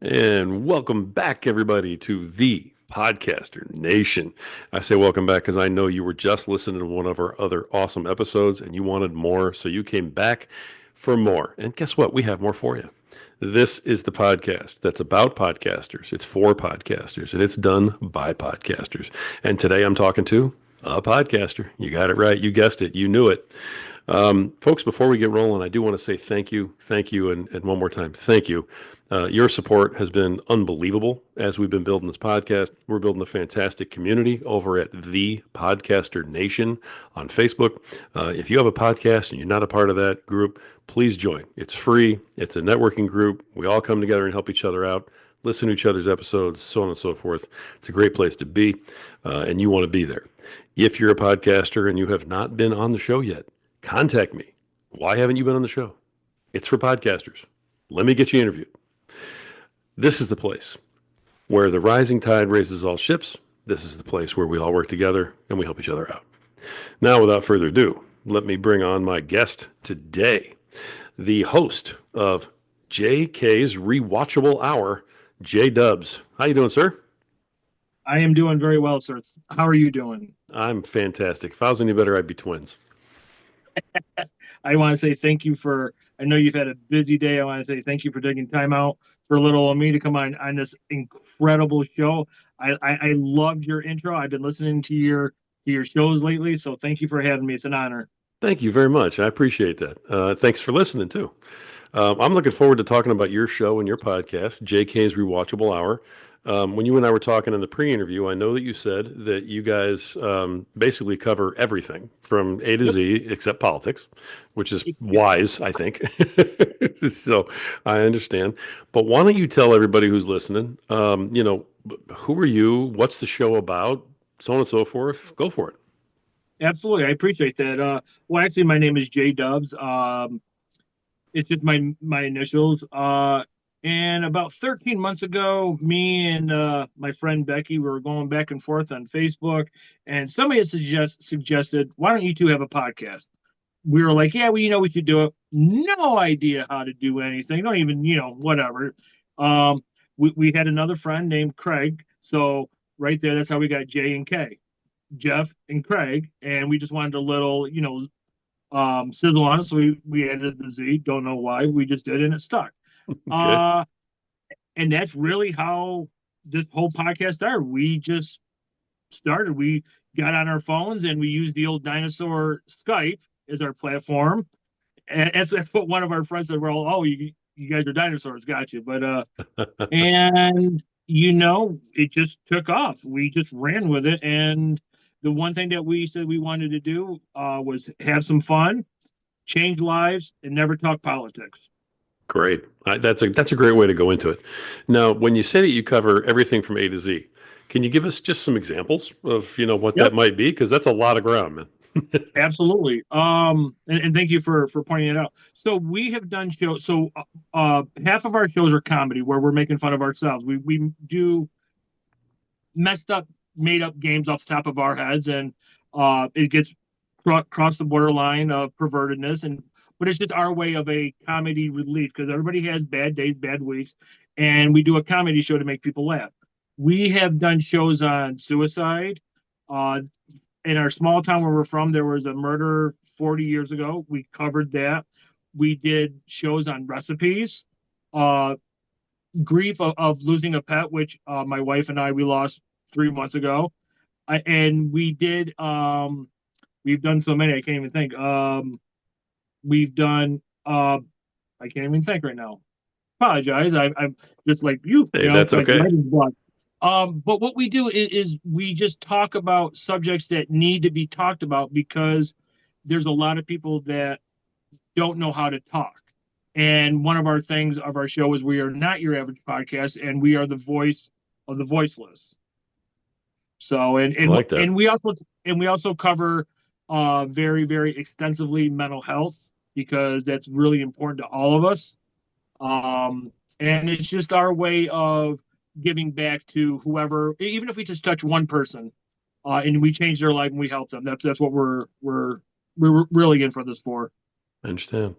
And welcome back, everybody, to the Podcaster Nation. I say welcome back because I know you were just listening to one of our other awesome episodes and you wanted more, so you came back for more. And guess what? We have more for you. This is the podcast that's about podcasters, it's for podcasters, and it's done by podcasters. And today I'm talking to a podcaster. You got it right. You guessed it. You knew it. Folks, before we get rolling, I do want to say thank you, and one more time, thank you. Your support has been unbelievable as we've been building this podcast. We're building a fantastic community over at The Podcaster Nation on Facebook. If you have a podcast and you're not a part of that group, please join. It's free. It's a networking group. We all come together and help each other out, listen to each other's episodes, so on and so forth. It's a great place to be, and you want to be there. If you're a podcaster and you have not been on the show yet, contact me. Why haven't you been on the show? It's for podcasters. Let me get you interviewed. This is the place where the rising tide raises all ships. This is the place where we all work together and we help each other out. Now, without further ado, let me bring on my guest today, the host of JK's Rewatchable Hour, JDubbs. How you doing, sir? I am doing very well, sir. How are you doing? I'm fantastic. If I was any better, I'd be twins. I want to say thank you for, I know you've had a busy day. I want to say thank you for taking time out for little old me to come on this incredible show. I loved your intro. I've been listening to your shows lately, so thank you for having me. It's an honor. Thank you very much. I appreciate that. Thanks for listening, too. I'm looking forward to talking about your show and your podcast, JK's Rewatchable Hour. When you and I were talking in the pre-interview, I know that you said that you guys basically cover everything from A to Yep. Z except politics, which is wise, I think. So I understand. But why don't you tell everybody who's listening, who are you? What's the show about? So on and so forth. Go for it. Absolutely. I appreciate that. Well, actually, my name is JDubbs. It's just my initials. And about 13 months ago, me and my friend Becky were going back and forth on Facebook, and somebody had suggested, "Why don't you two have a podcast?" We were like, "Yeah, we should do it." No idea how to do anything. Don't even, whatever. Um, we had another friend named Kraig, so right there, that's how we got J and K, Jeff and Kraig, and we just wanted a little, sizzle on it. So we added the Z. Don't know why. We just did, and it stuck. Okay. Uh, and that's really how this whole podcast started. We just started. We got on our phones and we used the old dinosaur Skype as our platform. And that's what one of our friends said. Well, oh, you guys are dinosaurs, got you. But and it just took off. We just ran with it. And the one thing that we said we wanted to do was have some fun, change lives, and never talk politics. Great. That's a great way to go into it. Now, when you say that you cover everything from A to Z, can you give us just some examples of, what Yep. that might be? Because that's a lot of ground, man. Absolutely. And thank you for pointing it out. So we have done shows. So half of our shows are comedy where we're making fun of ourselves. We do messed up, made up games off the top of our heads, and it gets cross the borderline of pervertedness. And but it's just our way of a comedy relief because everybody has bad days, bad weeks, and we do a comedy show to make people laugh. We have done shows on suicide. Uh, in our small town where we're from, there was a murder 40 years ago. We covered that. We did shows on recipes, uh, grief of losing a pet, which my wife and we lost 3 months ago. And we've done so many, I can't even think. We've done, I can't even think right now. Apologize. I'm just like Hey, it's that's like okay. writer's block. But what we do is we just talk about subjects that need to be talked about because there's a lot of people that don't know how to talk. And one of our things of our show is we are not your average podcast, and we are the voice of the voiceless. So I like that. and we also cover very very extensively mental health because that's really important to all of us. And it's just our way of giving back to whoever, even if we just touch one person, and we change their life and we help them. That's what we're really in for this for. I understand.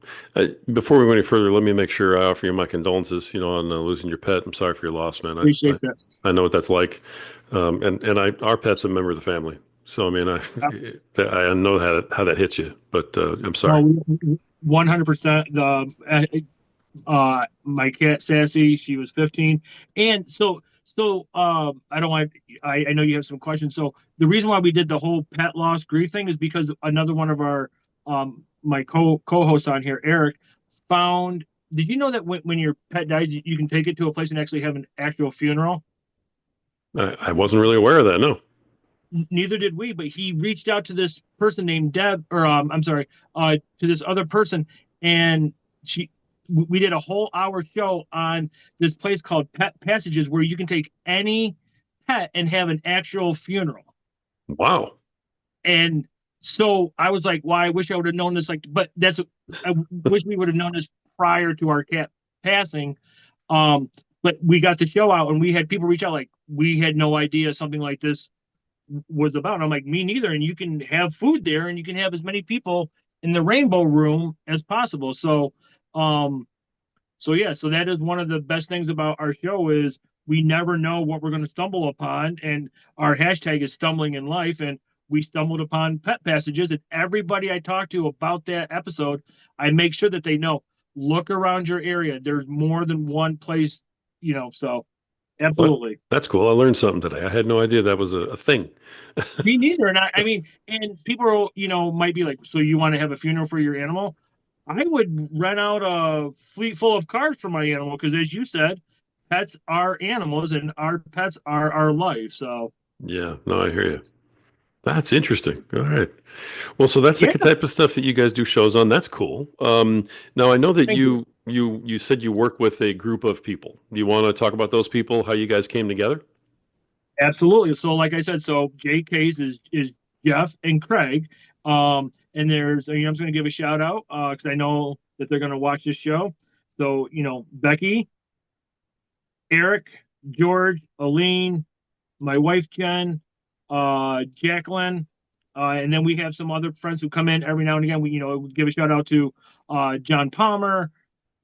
Before we go any further, let me make sure I offer you my condolences, on losing your pet. I'm sorry for your loss, man. Appreciate that. I know what that's like. And our pet's a member of the family. So, I mean, I know how that hits you, but I'm sorry. No, 100%. My cat Sassy, she was 15, and I don't want. I know you have some questions. So the reason why we did the whole pet loss grief thing is because another one of our my co-hosts on here, Eric, found. Did you know that when your pet dies, you can take it to a place and actually have an actual funeral? I wasn't really aware of that. No. Neither did we, but he reached out to this person named Deb, or I'm sorry, to this other person, and she, we did a whole hour show on this place called Pet Passages, where you can take any pet and have an actual funeral. Wow. And so I was like, "Why? I wish I would have known this." Like, but I wish we would have known this prior to our cat passing. Um, but we got the show out, and we had people reach out like, "We had no idea something like this was about." And I'm like, me neither. And you can have food there, and you can have as many people in the rainbow room as possible. Um, so yeah, so that is one of the best things about our show is we never know what we're going to stumble upon, and our hashtag is stumbling in life. And we stumbled upon pet passages, and everybody I talk to about that episode, I make sure that they know. Look around your area. There's more than one place, So Well, absolutely. that's cool. I learned something today. I had no idea that was a thing. Me neither. And I mean, and people, might be like, so you want to have a funeral for your animal? I would rent out a fleet full of cars for my animal because, as you said, pets are animals and our pets are our life. So, Yeah, no, I hear you. That's interesting. All right. Well, so that's the yeah, type of stuff that you guys do shows on. That's cool. Now I know that thank you. you said you work with a group of people. Do you want to talk about those people, how you guys came together? Absolutely. So, like I said, so JK's is Jeff and Kraig. And I'm just going to give a shout out because I know that they're going to watch this show. So, Becky, Eric, George, Helene, my wife Jen, Jacqueline, and then we have some other friends who come in every now and again. We give a shout out to John Palmer,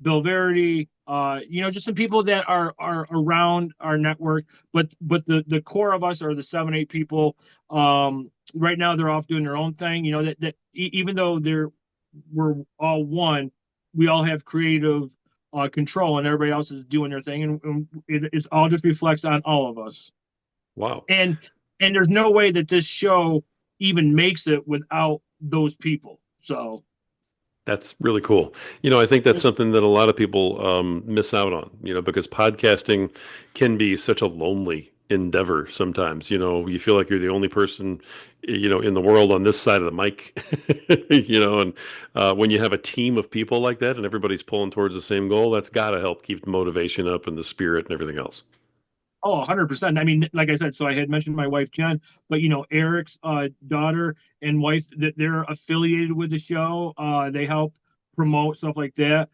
Bill Verity, just some people that are around our network. But the core of us are the 7-8 people. Right now they're off doing their own thing. Even though we're all one, we all have creative control, and everybody else is doing their thing, and it all just reflects on all of us. Wow. And there's no way that this show even makes it without those people. So That's really cool. I think that's something that a lot of people miss out on, because podcasting can be such a lonely endeavor sometimes. You feel like you're the only person, in the world on this side of the mic, and when you have a team of people like that and everybody's pulling towards the same goal, that's got to help keep the motivation up and the spirit and everything else. Oh, 100%. I mean, like I said, so I had mentioned my wife Jen, but Eric's daughter and wife, that they're affiliated with the show. They help promote stuff like that.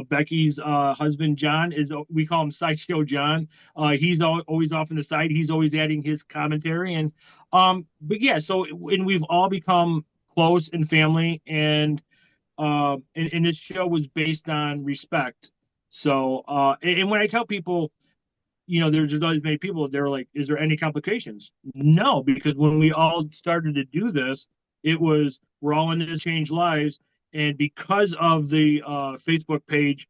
Becky's husband John is, we call him Sideshow John. He's always off on the side. He's always adding his commentary, and but yeah. So and we've all become close and family, and this show was based on respect. So and when I tell people, there's just always many people, they're like, is there any complications? No, because when we all started to do this, it was, we're all in this change lives. And because of the Facebook page,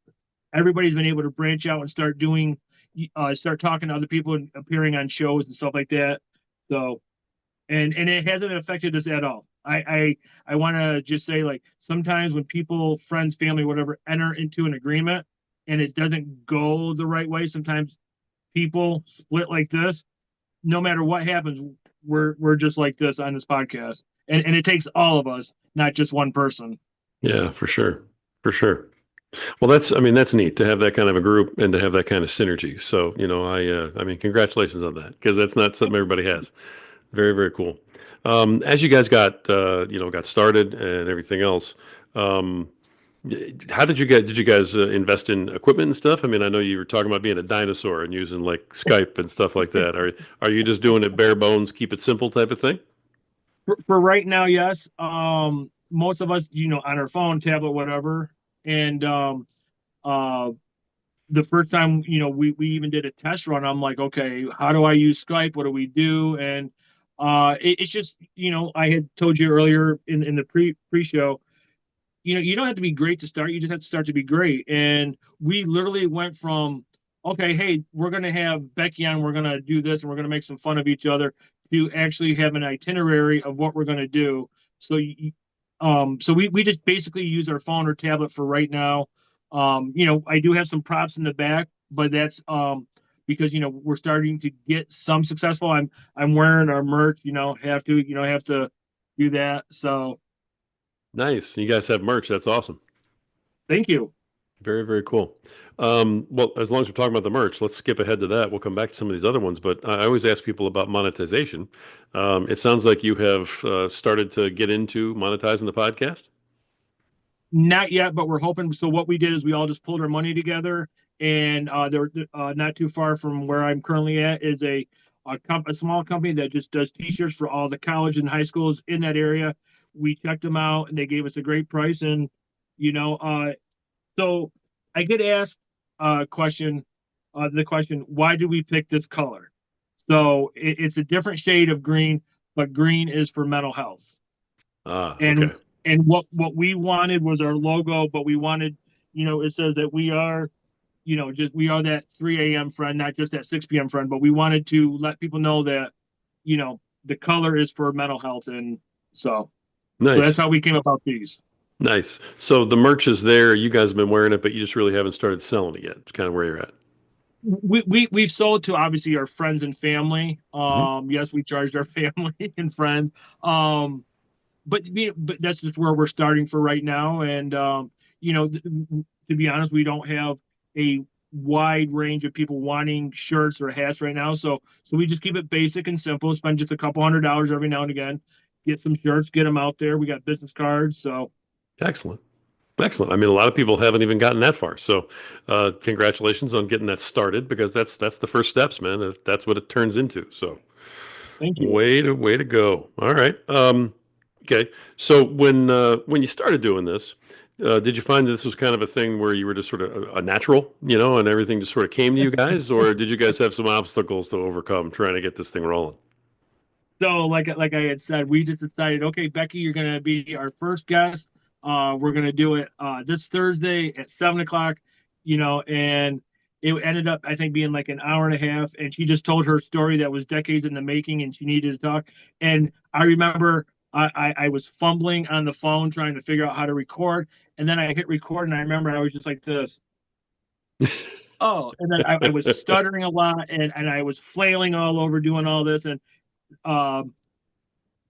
everybody's been able to branch out and start talking to other people and appearing on shows and stuff like that. So, and it hasn't affected us at all. I want to just say, like, sometimes when people, friends, family, whatever, enter into an agreement and it doesn't go the right way, sometimes people split like this. No matter what happens, we're just like this on this podcast, and it takes all of us, not just one person. Yeah, for sure. For sure. Well, I mean, that's neat to have that kind of a group and to have that kind of synergy. So, I mean, congratulations on that because that's not something everybody has. Very, very cool. As you guys got started and everything else, um, how did you guys invest in equipment and stuff? I mean, I know you were talking about being a dinosaur and using like Skype and stuff like that. Are you just doing it bare bones, keep it simple type of thing? For right now, yes. most of us, on our phone, tablet, whatever. And uh, the first time, we even did a test run. I'm like, okay, how do I use Skype? What do we do? And it's just, I had told you earlier in the pre-show, you don't have to be great to start. You just have to start to be great. And we literally went from, okay, hey, we're going to have Becky on, we're going to do this, and we're going to make some fun of each other, to actually have an itinerary of what we're going to do. So, we just basically use our phone or tablet for right now. I do have some props in the back, but that's because we're starting to get some successful. I'm wearing our merch. Have to do that. So Nice. You guys have merch. That's awesome. thank you. Very, very cool. Well, as long as we're talking about the merch, let's skip ahead to that. We'll come back to some of these other ones, but I always ask people about monetization. It sounds like you have started to get into monetizing the podcast. Not yet, but we're hoping. So what we did is we all just pulled our money together, and they're not too far from where I'm currently at is a small company that just does T-shirts for all the college and high schools in that area. We checked them out, and they gave us a great price. And you know, uh, so I get asked the question, why do we pick this color? So it's a different shade of green, but green is for mental health. Ah, and okay. what we wanted was our logo, but we wanted, it says that we are, just we are that 3 a.m. friend, not just that 6 p.m. friend, but we wanted to let people know that, the color is for mental health. And so that's Nice. how we came about these. Nice. So the merch is there. You guys have been wearing it, but you just really haven't started selling it yet. It's kind of where you're at. We've sold to obviously our friends and family. Hmm. Yes, we charged our family and friends. But that's just where we're starting for right now. And to be honest, we don't have a wide range of people wanting shirts or hats right now. So we just keep it basic and simple. Spend just a couple $100 every now and again, get some shirts, get them out there. We got business cards. So Excellent. Excellent. I mean, a lot of people haven't even gotten that far. So, congratulations on getting that started because that's the first steps, man. That's what it turns into. So, thank you. way to go. All right. Okay. So when you started doing this, did you find that this was kind of a thing where you were just sort of a natural, and everything just sort of came to you guys, or did you guys have some obstacles to overcome trying to get this thing rolling? So like I had said, we just decided, okay, Becky, you're gonna be our first guest. We're gonna do it this Thursday at 7 o'clock, and it ended up I think being like an hour and a half, and she just told her story that was decades in the making, and she needed to talk. And I remember I was fumbling on the phone trying to figure out how to record, and then I hit record, and I remember I was just like this. Oh, and then I was stuttering a lot, and I was flailing all over doing all this, um,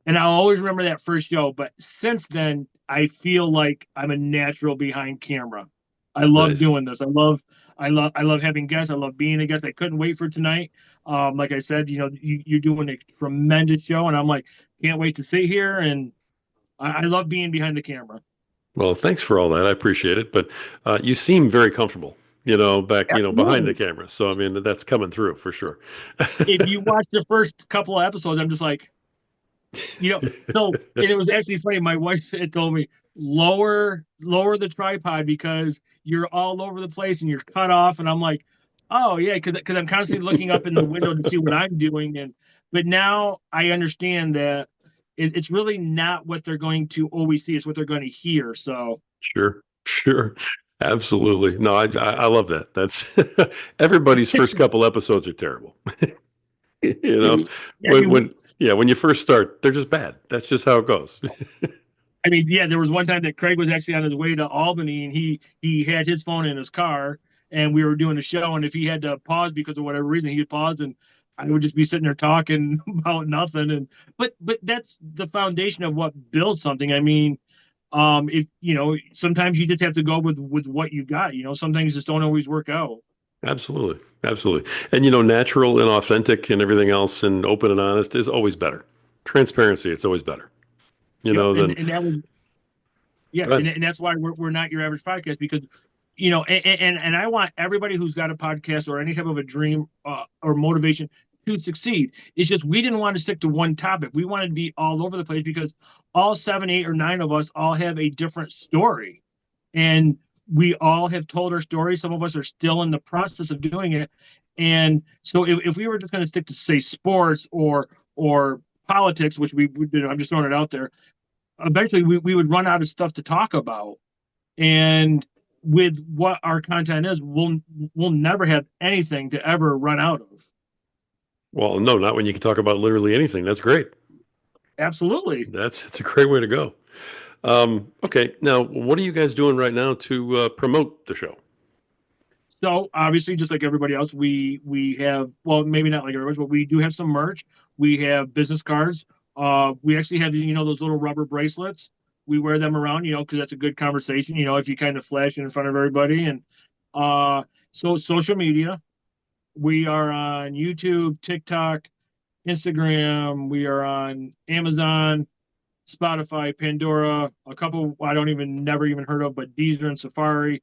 and I'll always remember that first show. But since then, I feel like I'm a natural behind camera. I love Nice. doing this. I love having guests. I love being a guest. I couldn't wait for tonight. Like I said, you're doing a tremendous show, and I'm like, can't wait to sit here. And I love being behind the camera. Well, thanks for all that. I appreciate it. But you seem very comfortable, back, behind the Absolutely. camera. So, I mean, that's coming through for sure. If you watch the first couple of episodes, I'm just like, so and it was actually funny. My wife had told me lower the tripod because you're all over the place and you're cut off. And I'm like, oh yeah, because I'm constantly looking up in the window to see what I'm doing. And but now I understand that it's really not what they're going to always see; it's what they're going to hear. So Sure, sure. Absolutely. No, I love that. That's everybody's first couple episodes are terrible. You know, I mean, when you first start, they're just bad. That's just how it goes. yeah, there was one time that Kraig was actually on his way to Albany, and he had his phone in his car, and we were doing a show, and if he had to pause because of whatever reason, he'd pause, and I would just be sitting there talking about nothing. And but that's the foundation of what builds something. I mean, if sometimes you just have to go with what you got. Some things just don't always work out. Absolutely. Absolutely. And natural and authentic and everything else and open and honest is always better. Transparency, it's always better. Yep, and Than and that was yeah, go ahead. and that's why we're not your average podcast because and I want everybody who's got a podcast or any type of a dream or motivation to succeed. It's just we didn't want to stick to one topic. We wanted to be all over the place because all seven, eight, or nine of us all have a different story. And we all have told our story. Some of us are still in the process of doing it. And so if we were just going to stick to say sports or politics, which we did, I'm just throwing it out there, eventually we would run out of stuff to talk about. And with what our content is, we'll never have anything to ever run out of. Well, no, not when you can talk about literally anything. That's great. Absolutely. It's a great way to go. Okay, now what are you guys doing right now to promote the show? So obviously, just like everybody else, we have, well, maybe not like everybody, but we do have some merch. We have business cards. We actually have, those little rubber bracelets. We wear them around, because that's a good conversation, if you kind of flash it in front of everybody. And so social media, we are on YouTube, TikTok, Instagram. We are on Amazon, Spotify, Pandora, a couple I don't even never even heard of, but Deezer and Safari,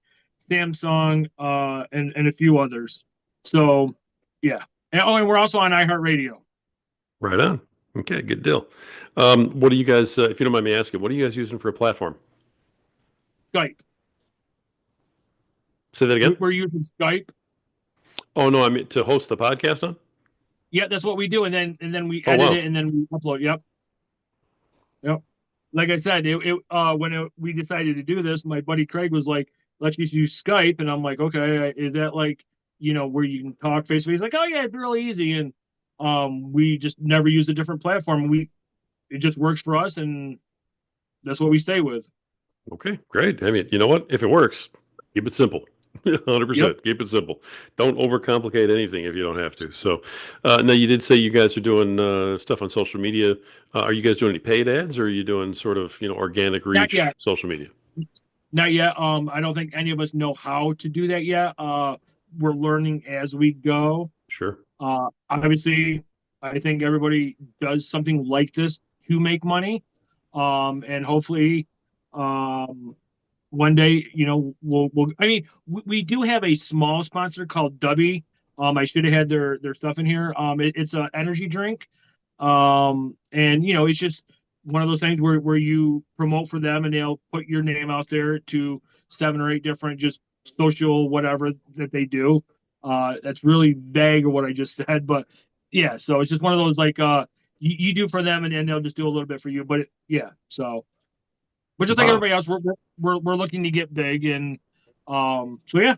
Samsung, and a few others. So yeah. And we're also on iHeartRadio. Right on. Okay, good deal. What do you guys, if you don't mind me asking, what are you guys using for a platform? Skype. Say that again? We're using Skype. Oh no, I mean to host the podcast on? Yeah, that's what we do, and then we Oh edit wow. it and then we upload. Yep, yep. Like I said, we decided to do this, my buddy Kraig was like, "Let's just use Skype," and I'm like, "Okay, is that like where you can talk face to face?" Like, "Oh yeah, it's really easy," and we just never used a different platform. It just works for us, and that's what we stay with. Okay, great. I mean, you know what? If it works, keep it simple. Yep. 100%. Keep it simple. Don't overcomplicate anything if you don't have to. So, now you did say you guys are doing stuff on social media. Are you guys doing any paid ads, or are you doing sort of organic Not reach yet. social media? Not yet. I don't think any of us know how to do that yet. We're learning as we go. Sure. Obviously, I think everybody does something like this to make money. And hopefully, um, one day, we'll. I mean, we do have a small sponsor called Dubby. I should have had their stuff in here. It's an energy drink. And it's just one of those things where you promote for them and they'll put your name out there to seven or eight different just social whatever that they do. That's really vague of what I just said, but yeah, so it's just one of those like you do for them and then they'll just do a little bit for you. But yeah, so but just like Wow. everybody else, we're looking to get big and so yeah,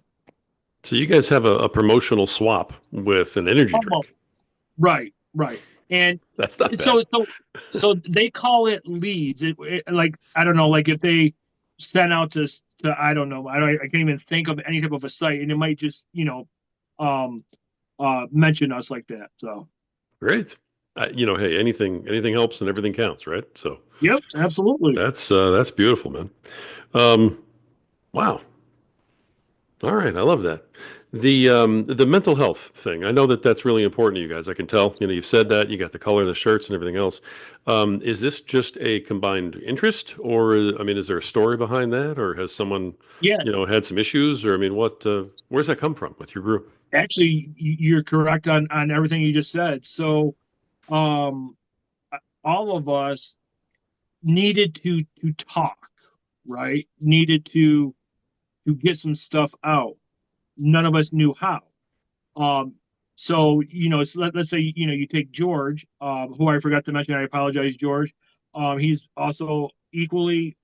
So you guys have a promotional swap with an energy almost. drink. Right, right. And That's not bad. so they call it leads. Like I don't know, like if they send out to I don't know, I can't even think of any type of a site, and it might just um mention us like that. So Great. Hey, anything helps and everything counts, right? So yep, absolutely. that's beautiful, man. Um, wow. All right, I love that. The mental health thing. I know that that's really important to you guys. I can tell. You've said that. You got the color of the shirts and everything else. Is this just a combined interest, or I mean, is there a story behind that, or has someone, Yeah, had some issues, or I mean, what? Where's that come from with your group? actually, you're correct on everything you just said. So um all of us needed to talk, right? Needed to get some stuff out. None of us knew how. Um, so let's say you take George, who I forgot to mention. I apologize, George. He's also equally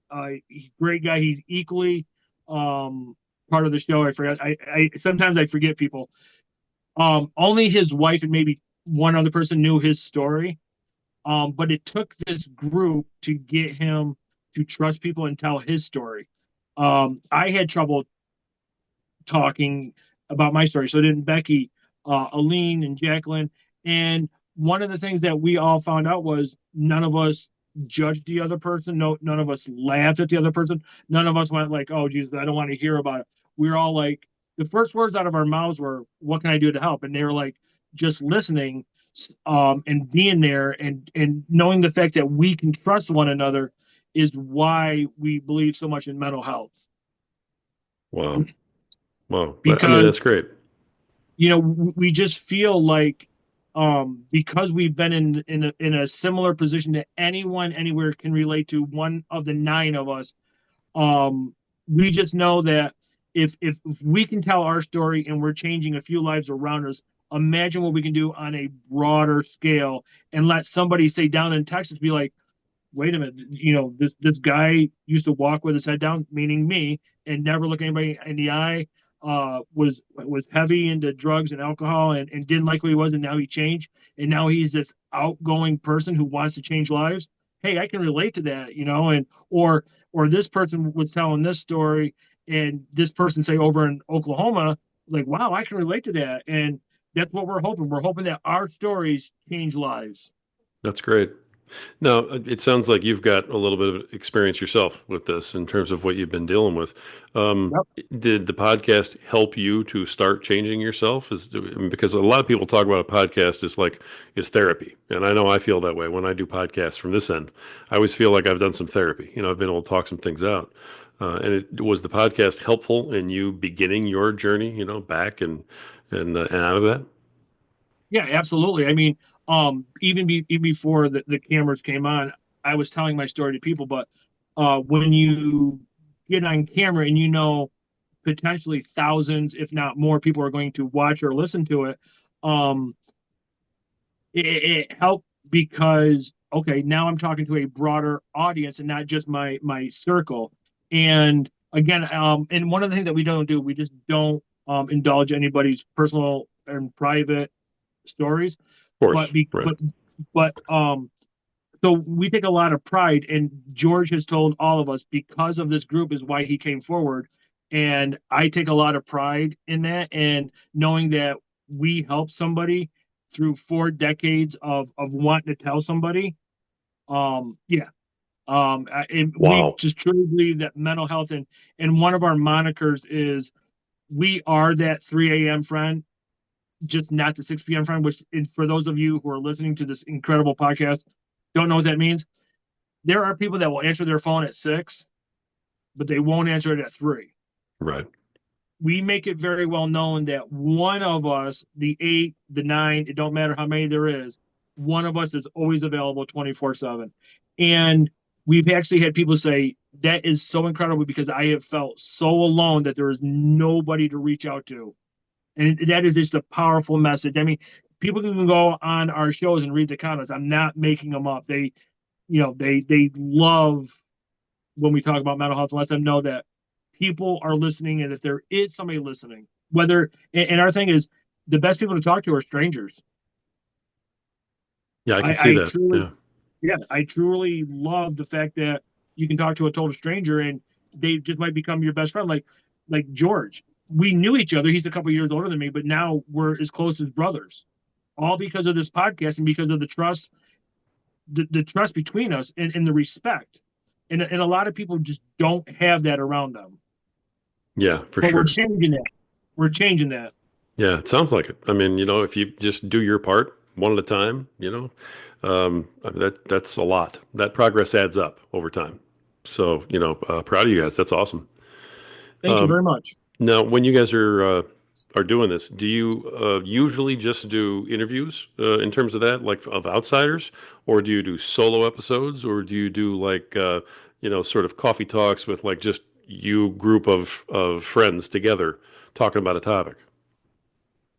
great guy. He's equally part of the show. I forgot. I sometimes I forget people. Only his wife and maybe one other person knew his story. But it took this group to get him to trust people and tell his story. I had trouble talking about my story. So didn't Becky, Helene, and Jacqueline. And one of the things that we all found out was none of us judged the other person. No, none of us laughed at the other person. None of us went like, "Oh, Jesus, I don't want to hear about it." We were all like, the first words out of our mouths were, "What can I do to help?" And they were like, just listening, and being there, and knowing the fact that we can trust one another is why we believe so much in mental health. Wow. Wow. I mean, Because that's great. we just feel like because we've been in a similar position that anyone anywhere can relate to, one of the nine of us, um, we just know that if we can tell our story and we're changing a few lives around us, imagine what we can do on a broader scale and let somebody say down in Texas be like, wait a minute, this guy used to walk with his head down, meaning me, and never look anybody in the eye. Was heavy into drugs and alcohol and didn't like who he was, and now he changed, and now he's this outgoing person who wants to change lives. Hey, I can relate to that, and or this person was telling this story, and this person say over in Oklahoma, like, wow, I can relate to that, and that's what we're hoping. We're hoping that our stories change lives. That's great. Now, it sounds like you've got a little bit of experience yourself with this in terms of what you've been dealing with. Yep. Did the podcast help you to start changing yourself? Because a lot of people talk about a podcast as like is therapy, and I know I feel that way when I do podcasts from this end. I always feel like I've done some therapy. I've been able to talk some things out. And was the podcast helpful in you beginning your journey? Back and out of that. Yeah, absolutely. I mean, even before the cameras came on, I was telling my story to people. But when you get on camera and potentially thousands, if not more, people are going to watch or listen to it, um, it helped because okay, now I'm talking to a broader audience and not just my circle. And again, and one of the things that we don't do, we just don't indulge anybody's personal and private stories. Of But course, be, right. but so we take a lot of pride, and George has told all of us because of this group is why he came forward, and I take a lot of pride in that, and knowing that we helped somebody through 4 decades of wanting to tell somebody. Yeah. And we Wow. just truly believe that mental health and one of our monikers is we are that 3 a.m. friend, just not the 6 p.m. friend, which for those of you who are listening to this incredible podcast, don't know what that means. There are people that will answer their phone at 6, but they won't answer it at 3. Right. We make it very well known that one of us, the 8, the 9, it don't matter how many there is, one of us is always available 24/7. And we've actually had people say, that is so incredible because I have felt so alone that there is nobody to reach out to. And that is just a powerful message. I mean, people can go on our shows and read the comments. I'm not making them up. They love when we talk about mental health and let them know that people are listening and that there is somebody listening. And our thing is the best people to talk to are strangers. Yeah, I can see I that. truly, Yeah. yeah, I truly love the fact that you can talk to a total stranger and they just might become your best friend. Like George, we knew each other. He's a couple years older than me, but now we're as close as brothers, all because of this podcast and because of the trust between us and the respect. And a lot of people just don't have that around them. Yeah, for But we're sure. changing that. We're changing that. Yeah, it sounds like it. I mean, if you just do your part one at a time, that's a lot. That progress adds up over time. So, proud of you guys. That's awesome. Thank you Um, very much. Now, when you guys are doing this, do you usually just do interviews in terms of that, like of outsiders, or do you do solo episodes, or do you do like sort of coffee talks with like just you group of friends together talking about a topic?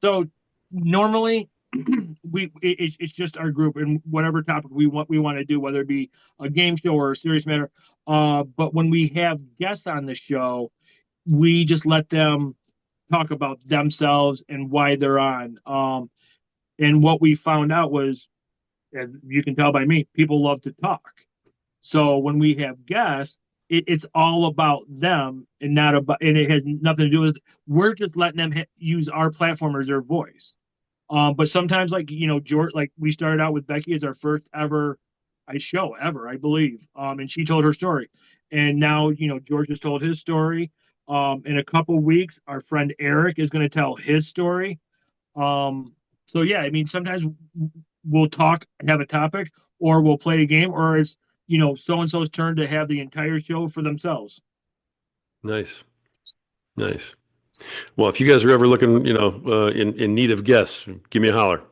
So normally it's just our group and whatever topic we want to do, whether it be a game show or a serious matter. But when we have guests on the show, we just let them talk about themselves and why they're on. And what we found out was, as you can tell by me, people love to talk. So when we have guests, it's all about them and not about, and it has nothing to do with. We're just letting them use our platform as their voice. But sometimes, like George, like we started out with Becky as our first ever show ever, I believe. And she told her story, and now George has told his story. In a couple weeks, our friend Eric is going to tell his story. So yeah, I mean, sometimes we'll talk, have a topic, or we'll play a game, or it's so and so's turn to have the entire show for themselves. Nice, nice. Well, if you guys are ever looking, in need of guests, give me a holler.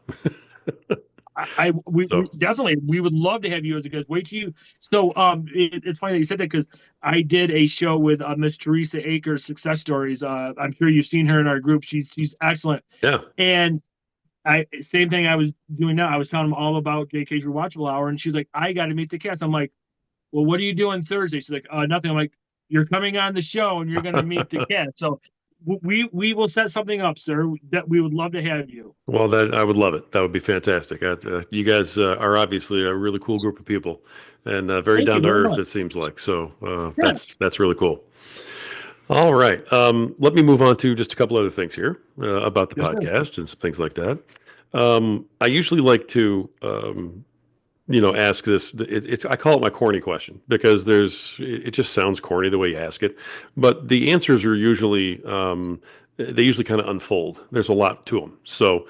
We So definitely we would love to have you as a guest. Wait till you. So it's funny that you said that because I did a show with Miss Teresa Akers, Success Stories. I'm sure you've seen her in our group. She's excellent. yeah. And I same thing I was doing now. I was telling them all about JK's Rewatchable Hour, and she's like, "I got to meet the cast." I'm like, "Well, what are you doing Thursday?" She's like, "Nothing." I'm like, "You're coming on the show, and you're going to meet the cast." So we will set something up, sir. That we would love to have you. Well, that I would love it. That would be fantastic. You guys are obviously a really cool group of people, and very Thank you down to very earth. much. It seems like so. Yeah, That's really cool. All right. Let me move on to just a couple other things here about the yes, sir. podcast and some things like that. I usually like to ask this. It's I call it my corny question because it just sounds corny the way you ask it, but the answers are usually they usually kind of unfold. There's a lot to them. So,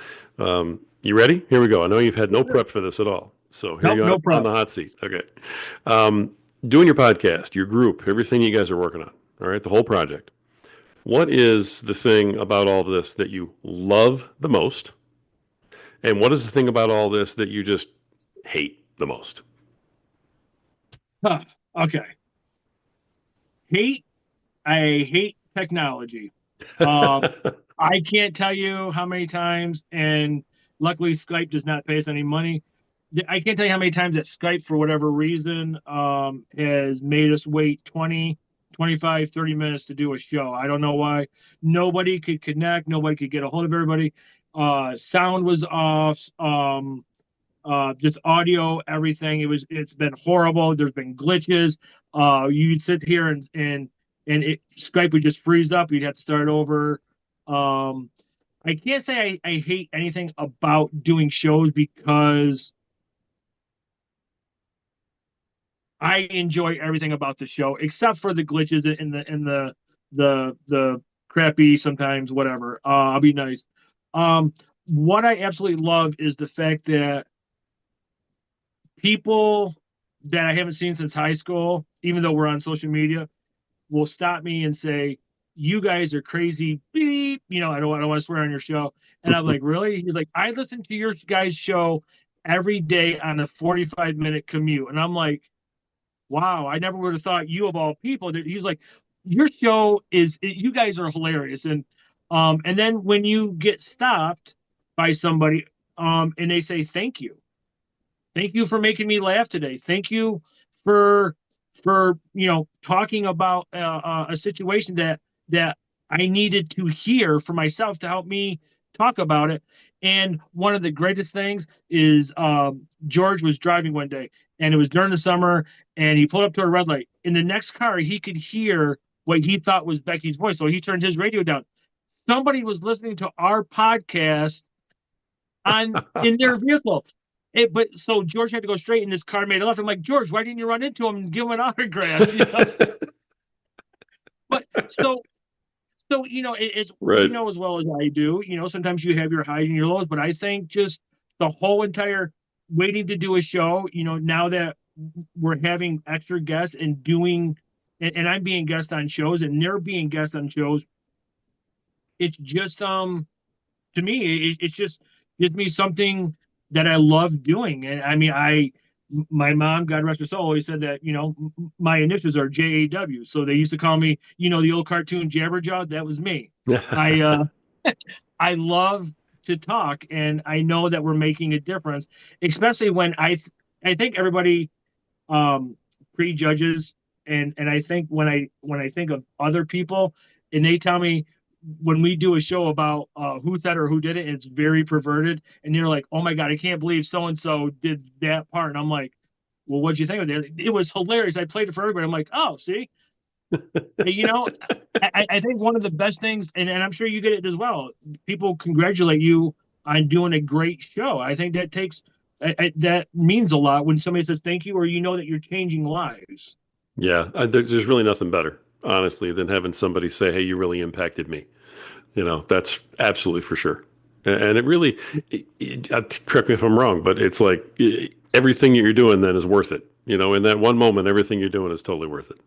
you ready? Here we go. I know you've had no Yes, sir. prep for this at all. So here Nope, you go no on the problem. hot seat. Okay. Um, Doing your podcast, your group, everything you guys are working on. All right, the whole project. What is the thing about all this that you love the most? And what is the thing about all this that you just hate the most? Huh. Okay. Hate. I hate technology. Um, I can't tell you how many times, and luckily Skype does not pay us any money. I can't tell you how many times that Skype, for whatever reason, has made us wait 20, 25, 30 minutes to do a show. I don't know why. Nobody could connect. Nobody could get a hold of everybody. Sound was off. Just audio, everything. It's been horrible. There's been glitches. You'd sit here and Skype would just freeze up. You'd have to start over. Um, I can't say I hate anything about doing shows because I enjoy everything about the show except for the glitches in the crappy sometimes whatever. I'll be nice. Um, what I absolutely love is the fact that people that I haven't seen since high school, even though we're on social media, will stop me and say, "You guys are crazy." Beep. I don't want to swear on your show. And I'm like, "Really?" He's like, "I listen to your guys' show every day on a 45-minute commute." And I'm like, "Wow, I never would have thought you of all people." He's like, "Your show you guys are hilarious." And then when you get stopped by somebody, and they say thank you. Thank you for making me laugh today. Thank you for talking about a situation that I needed to hear for myself to help me talk about it. And one of the greatest things is George was driving one day, and it was during the summer, and he pulled up to a red light. In the next car, he could hear what he thought was Becky's voice, so he turned his radio down. Somebody was listening to our podcast on in their vehicle. But so George had to go straight, and this car made a left. I'm like, George, why didn't you run into him and give him an autograph? But so it's you Right. know as well as I do. Sometimes you have your highs and your lows, but I think just the whole entire waiting to do a show. Now that we're having extra guests and doing, and I'm being guest on shows, and they're being guests on shows. It's just to me, it just gives me something that I love doing. And I mean, my mom, God rest her soul, always said that, my initials are JAW. So they used to call me, the old cartoon Jabberjaw. That was me. I, I love to talk, and I know that we're making a difference, especially when I think everybody, um, prejudges. And I think when I think of other people and they tell me when we do a show about who said or who did it, it's very perverted. And you're like, oh my God, I can't believe so and so did that part. And I'm like, well, what'd you think of it? It was hilarious. I played it for everybody. I'm like, oh, see, you know, I think one of the best things, and I'm sure you get it as well, people congratulate you on doing a great show. I think that means a lot when somebody says thank you, or that you're changing lives. Yeah, there's really nothing better, honestly, than having somebody say, "Hey, you really impacted me." That's absolutely for sure. And it really, correct me if I'm wrong, but it's like everything that you're doing then is worth it. In that one moment, everything you're doing is totally worth it.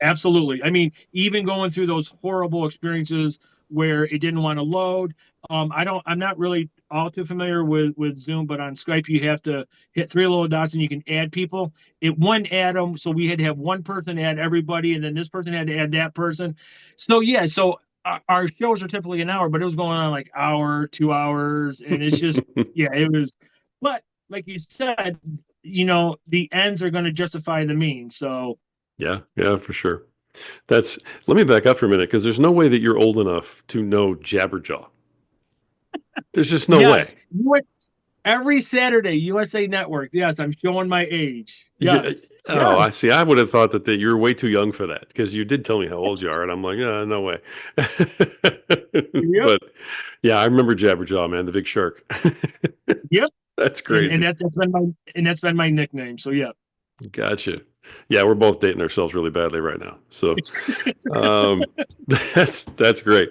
Absolutely. I mean, even going through those horrible experiences where it didn't want to load. I'm not really. all too familiar with Zoom, but on Skype you have to hit three little dots and you can add people. It wouldn't add them, so we had to have one person add everybody, and then this person had to add that person. So yeah, so our shows are typically an hour, but it was going on like hour, 2 hours, and it's just yeah, it was. But like you said, the ends are going to justify the means. So Yeah, yeah, for sure. That's Let me back up for a minute because there's no way that you're old enough to know Jabberjaw. There's just no yes, way. every Saturday, USA Network. Yes, I'm showing my age. Yeah. Yes, Oh, I yes, see. I would have thought that you're way too young for that because you did tell me how old you are, and I'm like, no way. yep, But yeah, I remember Jabberjaw, man, the big shark. yep. That's And crazy. that's been my nickname. So yeah. Gotcha. Yeah, we're both dating ourselves really badly right now. So um, that's great.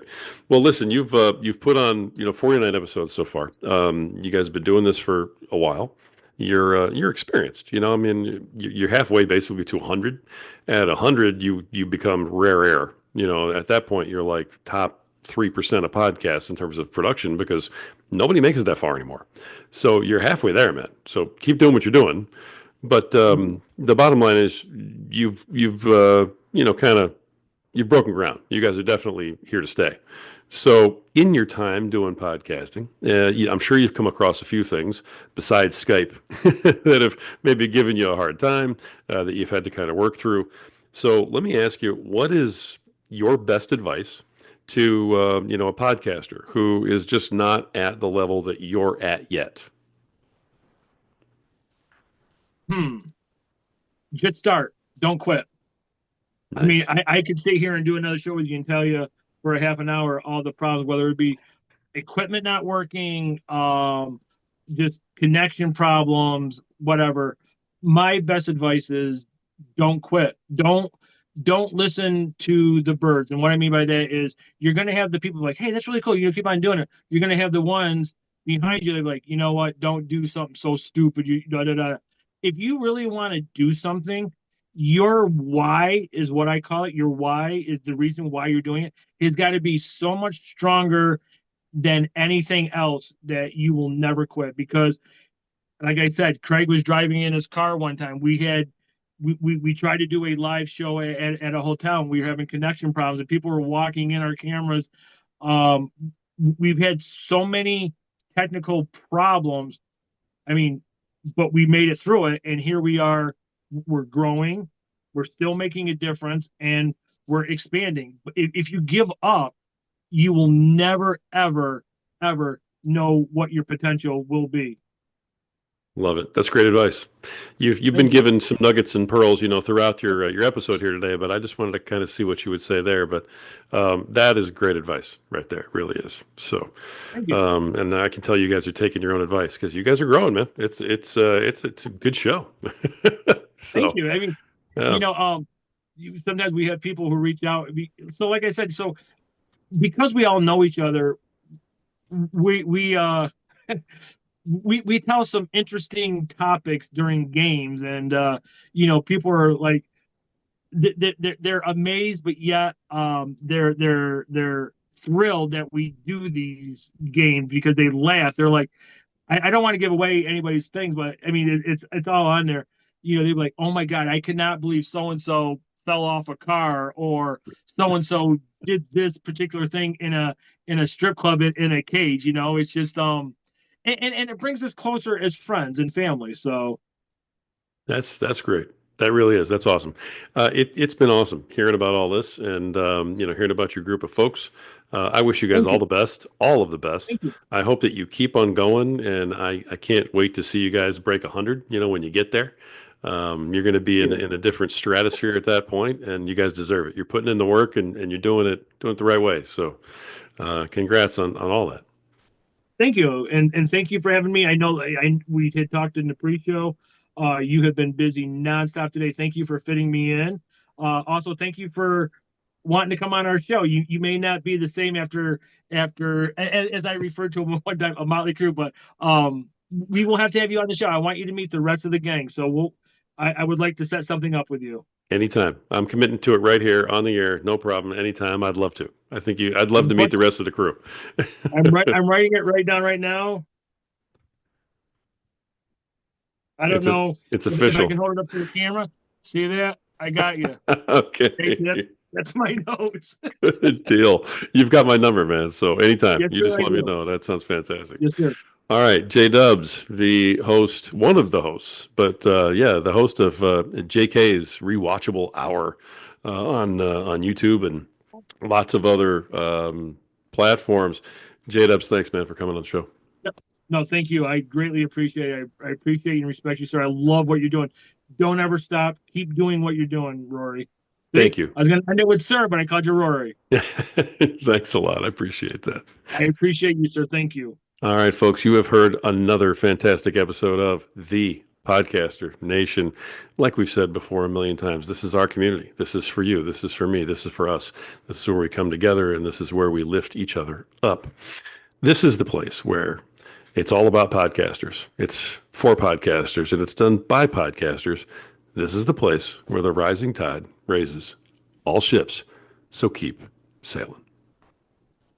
Well, listen, you've put on 49 episodes so far. You guys have been doing this for a while. You're experienced. I mean, you're halfway basically to 100. At 100, you become rare air. At that point, you're like top 3% of podcasts in terms of production because nobody makes it that far anymore. So you're halfway there, man. So keep doing what you're doing. But the bottom line is kind of you've broken ground. You guys are definitely here to stay. So in your time doing podcasting, I'm sure you've come across a few things besides Skype that have maybe given you a hard time that you've had to kind of work through. So let me ask you, what is your best advice to a podcaster who is just not at the level that you're at yet? Hmm. Just start. Don't quit. I mean, Nice. I could sit here and do another show with you and tell you for a half an hour all the problems, whether it be equipment not working, just connection problems, whatever. My best advice is don't quit. Don't listen to the birds. And what I mean by that is you're going to have the people like, hey, that's really cool. You keep on doing it. You're going to have the ones behind you that are like, you know what? Don't do something so stupid. You da da da. If you really want to do something, your why is what I call it. Your why is the reason why you're doing it. It's got to be so much stronger than anything else that you will never quit. Because, like I said, Kraig was driving in his car one time. We tried to do a live show at a hotel, and we were having connection problems, and people were walking in our cameras. Um, we've had so many technical problems. I mean, but we made it through it, and here we are. We're growing. We're still making a difference, and we're expanding. But if you give up, you will never, ever, ever know what your potential will be. Love it. That's great advice. You've been Thank you. given some nuggets and pearls, throughout your episode here today. But I just wanted to kind of see what you would say there. But that is great advice right there. It really is. So, Thank you. and I can tell you guys are taking your own advice because you guys are growing, man. It's a good show. Thank So, you. I mean, yeah, you know, um, sometimes we have people who reach out. So, like I said, so because we all know each other, we we tell some interesting topics during games, and people are like they're amazed, but yet they're thrilled that we do these games because they laugh. They're like, I don't want to give away anybody's things, but I mean it's all on there. They're like, oh my god, I cannot believe so and so fell off a car, or so and so did this particular thing in a strip club in a cage. It's just and it brings us closer as friends and family. So that's great. That really is. That's awesome. It's been awesome hearing about all this and hearing about your group of folks. I wish you guys thank all you, the best, all of the best. thank you, I hope that you keep on going, and I can't wait to see you guys break 100. When you get there, you're going to be thank in a different stratosphere at that point, and you guys deserve it. You're putting in the work, and you're doing it the right way. So, congrats on all that. thank you, and thank you for having me. I know we had talked in the pre-show. You have been busy nonstop today. Thank you for fitting me in. Also, thank you for wanting to come on our show. You may not be the same after as I referred to him one time, a Motley Crew, but we will have to have you on the show. I want you to meet the rest of the gang. So I would like to set something up with you. Anytime. I'm committing to it right here on the air. No problem. Anytime. I'd love to. I'd love to meet the rest of the crew. I'm writing it right down right now. I don't It's a, know it's if I official. can hold it up to the camera. See that? I got you. Hey, Okay. that's my notes. Good deal. You've got my number, man. So anytime. Yes, You sir, just I let me do. know. That sounds fantastic. Yes, sir. All right, JDubbs, the host, one of the hosts, but yeah, the host of JK's Rewatchable Hour on YouTube and lots of other platforms. JDubbs, thanks, man, for coming on the show. No, no, thank you. I greatly appreciate it. I appreciate and respect you, sir. I love what you're doing. Don't ever stop. Keep doing what you're doing, Rory. See, Thank you. I was going to end it with sir, but I called you Rory. Thanks a lot. I appreciate that. I appreciate you, sir. Thank you. All right, folks, you have heard another fantastic episode of The Podcaster Nation. Like we've said before a million times, this is our community. This is for you. This is for me. This is for us. This is where we come together, and this is where we lift each other up. This is the place where it's all about podcasters. It's for podcasters, and it's done by podcasters. This is the place where the rising tide raises all ships. So keep sailing.